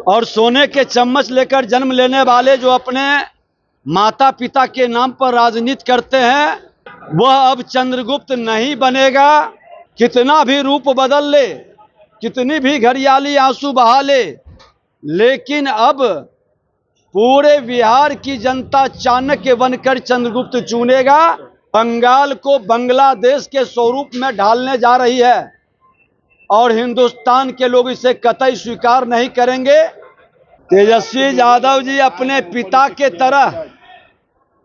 और सोने के चम्मच लेकर जन्म लेने वाले जो अपने माता पिता के नाम पर राजनीति करते हैं वह अब चंद्रगुप्त नहीं बनेगा। कितना भी रूप बदल ले, कितनी भी घड़ियाली आंसू बहा ले, लेकिन अब पूरे बिहार की जनता चाणक्य बनकर चंद्रगुप्त चुनेगा। बंगाल को बांग्लादेश के स्वरूप में ढालने जा रही है और हिंदुस्तान के लोग इसे कतई स्वीकार नहीं करेंगे। तेजस्वी यादव जी अपने पिता के तरह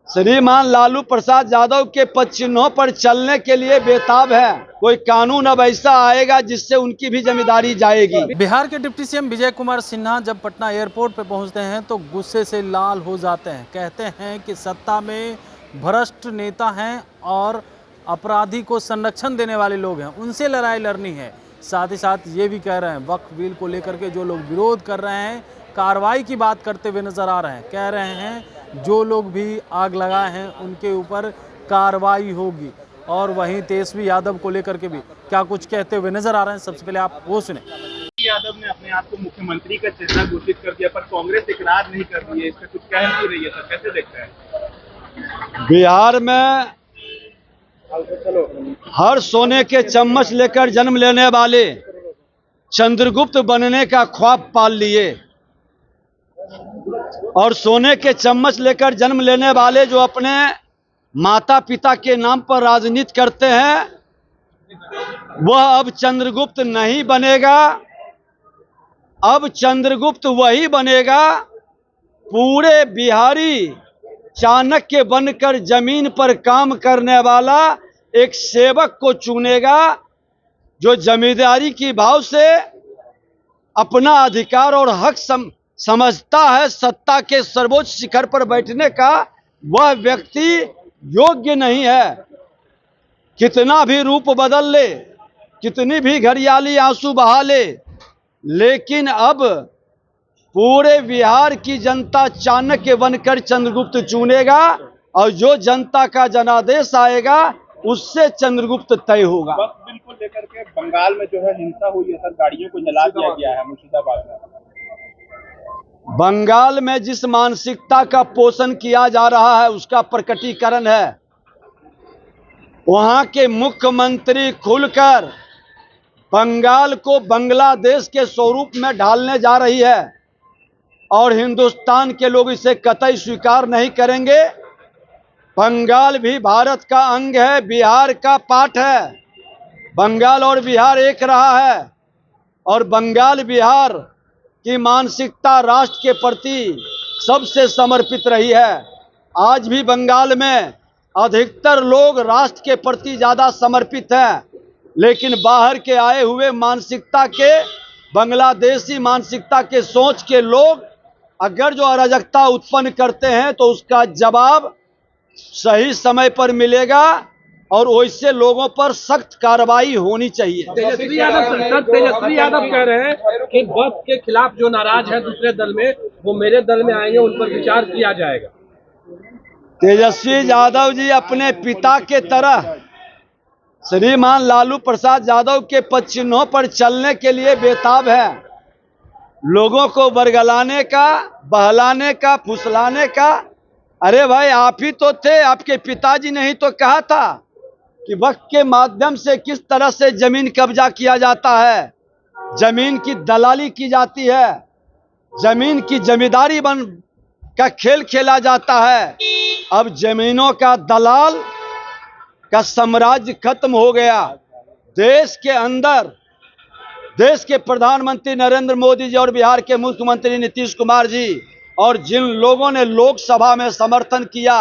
श्रीमान लालू प्रसाद यादव के पद चिन्हों पर चलने के लिए बेताब है। कोई कानून अब ऐसा आएगा जिससे उनकी भी जिम्मेदारी जाएगी। बिहार के डिप्टी सीएम विजय कुमार सिन्हा जब पटना एयरपोर्ट पर पहुंचते हैं तो गुस्से से लाल हो जाते हैं। कहते हैं कि सत्ता में भ्रष्ट नेता हैं और अपराधी को संरक्षण देने वाले लोग हैं, उनसे लड़ाई लड़नी है। साथ ही साथ ये भी कह रहे हैं वक्फ बिल को लेकर के जो लोग विरोध कर रहे हैं कार्रवाई की बात करते हुए नजर आ रहे हैं। कह रहे हैं जो लोग भी आग लगाए हैं उनके ऊपर कार्रवाई होगी। और वहीं तेजस्वी यादव को लेकर के भी क्या कुछ कहते हुए नजर आ रहे हैं, सबसे पहले आप वो सुने। यादव ने अपने आप को मुख्यमंत्री का चेहरा घोषित कर दिया, पर कांग्रेस इकरार नहीं कर रही है, इसका कुछ कह नहीं रही है, सर कैसे देखते हैं? बिहार में हर सोने के चम्मच लेकर जन्म लेने वाले चंद्रगुप्त बनने का ख्वाब पाल लिए और सोने के चम्मच लेकर जन्म लेने वाले जो अपने माता पिता के नाम पर राजनीति करते हैं वह अब चंद्रगुप्त नहीं बनेगा। अब चंद्रगुप्त वही बनेगा पूरे बिहारी चाणक्य बनकर जमीन पर काम करने वाला एक सेवक को चुनेगा जो जमींदारी की भाव से अपना अधिकार और हक समझता है। सत्ता के सर्वोच्च शिखर पर बैठने का वह व्यक्ति योग्य नहीं है। कितना भी रूप बदल ले, कितनी भी घड़ियाली आंसू बहा ले, लेकिन अब पूरे बिहार की जनता चाणक्य बनकर चंद्रगुप्त चुनेगा और जो जनता का जनादेश आएगा उससे चंद्रगुप्त तय होगा। वक्त बिल्कुल लेकर के बंगाल में जो है हिंसा हुई है सर, गाड़ियों को जला दिया गया है मुर्शिदाबाद में। बंगाल में जिस मानसिकता का पोषण किया जा रहा है उसका प्रकटीकरण है। वहां के मुख्यमंत्री खुलकर बंगाल को बांग्लादेश के स्वरूप में ढालने जा रही है और हिंदुस्तान के लोग इसे कतई स्वीकार नहीं करेंगे। बंगाल भी भारत का अंग है, बिहार का पार्ट है। बंगाल और बिहार एक रहा है और बंगाल बिहार की मानसिकता राष्ट्र के प्रति सबसे समर्पित रही है। आज भी बंगाल में अधिकतर लोग राष्ट्र के प्रति ज़्यादा समर्पित हैं, लेकिन बाहर के आए हुए मानसिकता के, बांग्लादेशी मानसिकता के सोच के लोग अगर जो अराजकता उत्पन्न करते हैं तो उसका जवाब सही समय पर मिलेगा और वैसे लोगों पर सख्त कार्रवाई होनी चाहिए। तेजस्वी यादव कह रहे हैं कि वक्त के खिलाफ जो नाराज है दूसरे दल में वो मेरे दल में आएंगे, उन पर विचार किया जाएगा। तेजस्वी यादव जी अपने पिता के तरह श्रीमान लालू प्रसाद यादव के पद चिन्हों पर चलने के लिए बेताब है। लोगों को बरगलाने का, बहलाने का, फुसलाने का। अरे भाई आप ही तो थे, आपके पिताजी ने ही तो कहा था कि वक्त के माध्यम से किस तरह से जमीन कब्जा किया जाता है, जमीन की दलाली की जाती है, जमीन की जमींदारी बन का खेल खेला जाता है। अब जमीनों का दलाल का साम्राज्य खत्म हो गया। देश के अंदर देश के प्रधानमंत्री नरेंद्र मोदी जी और बिहार के मुख्यमंत्री नीतीश कुमार जी और जिन लोगों ने लोकसभा में समर्थन किया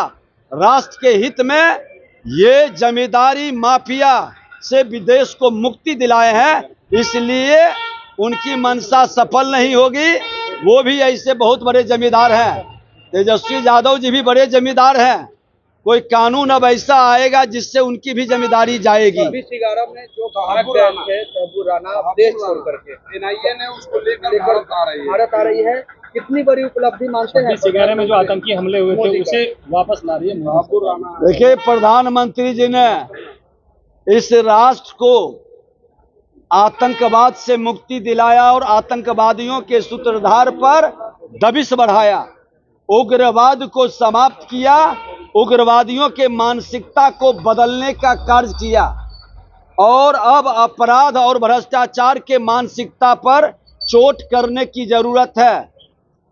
राष्ट्र के हित में, ये जमींदारी माफिया से विदेश को मुक्ति दिलाए हैं, इसलिए उनकी मंशा सफल नहीं होगी। वो भी ऐसे बहुत बड़े जमींदार हैं, तेजस्वी यादव जी भी बड़े जमींदार हैं। कोई कानून अब ऐसा आएगा जिससे उनकी भी जिम्मेदारी जाएगी। ने जो भाग गए थे तबू राणा देश छोड़ करके, एनआईए ने उसको लेकर भारत आ रही है। कितनी बड़ी उपलब्धि मानते हैं? 2011 में जो आतंकी हमले हुए थे उसे वापस ला रही है राणा। देखिए, प्रधानमंत्री जी ने इस राष्ट्र को आतंकवाद से मुक्ति दिलाया और आतंकवादियों के सूत्रधार पर दबिश बढ़ाया, उग्रवाद को समाप्त किया, उग्रवादियों के मानसिकता को बदलने का कार्य किया और अब अपराध और भ्रष्टाचार के मानसिकता पर चोट करने की जरूरत है।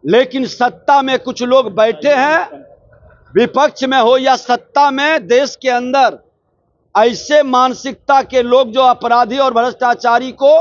लेकिन सत्ता में कुछ लोग बैठे हैं, विपक्ष में हो या सत्ता में, देश के अंदर ऐसे मानसिकता के लोग जो अपराधी और भ्रष्टाचारी को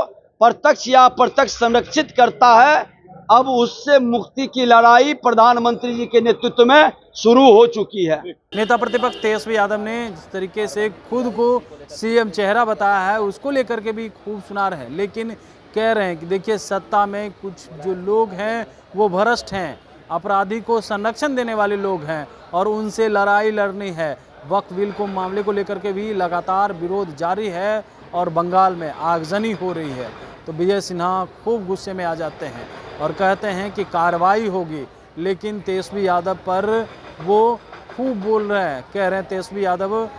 प्रत्यक्ष या अप्रत्यक्ष संरक्षित करता है, अब उससे मुक्ति की लड़ाई प्रधानमंत्री जी के नेतृत्व में शुरू हो चुकी है। नेता प्रतिपक्ष तेजस्वी यादव ने जिस तरीके से खुद को सीएम चेहरा बताया है, उसको लेकर के भी खूब सुनार है, लेकिन कह रहे हैं कि देखिए सत्ता में कुछ जो लोग हैं वो भ्रष्ट हैं, अपराधी को संरक्षण देने वाले लोग हैं और उनसे लड़ाई लड़नी है। वक्फ बिल को मामले को लेकर के भी लगातार विरोध जारी है और बंगाल में आगजनी हो रही है। तो विजय सिन्हा खूब गुस्से में आ जाते हैं और कहते हैं कि कार्रवाई होगी, लेकिन तेजस्वी यादव पर वो खूब बोल रहे हैं। कह रहे हैं तेजस्वी यादव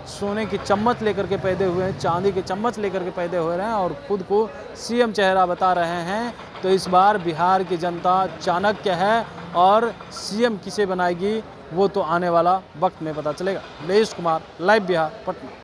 सोने की चम्मच लेकर के पैदे हुए हैं, चांदी की चम्मच लेकर के पैदे हो रहे हैं और खुद को सीएम चेहरा बता रहे हैं। तो इस बार बिहार की जनता चाणक्य है और सीएम किसे बनाएगी वो तो आने वाला वक्त में पता चलेगा। महेश कुमार, लाइव बिहार, पटना।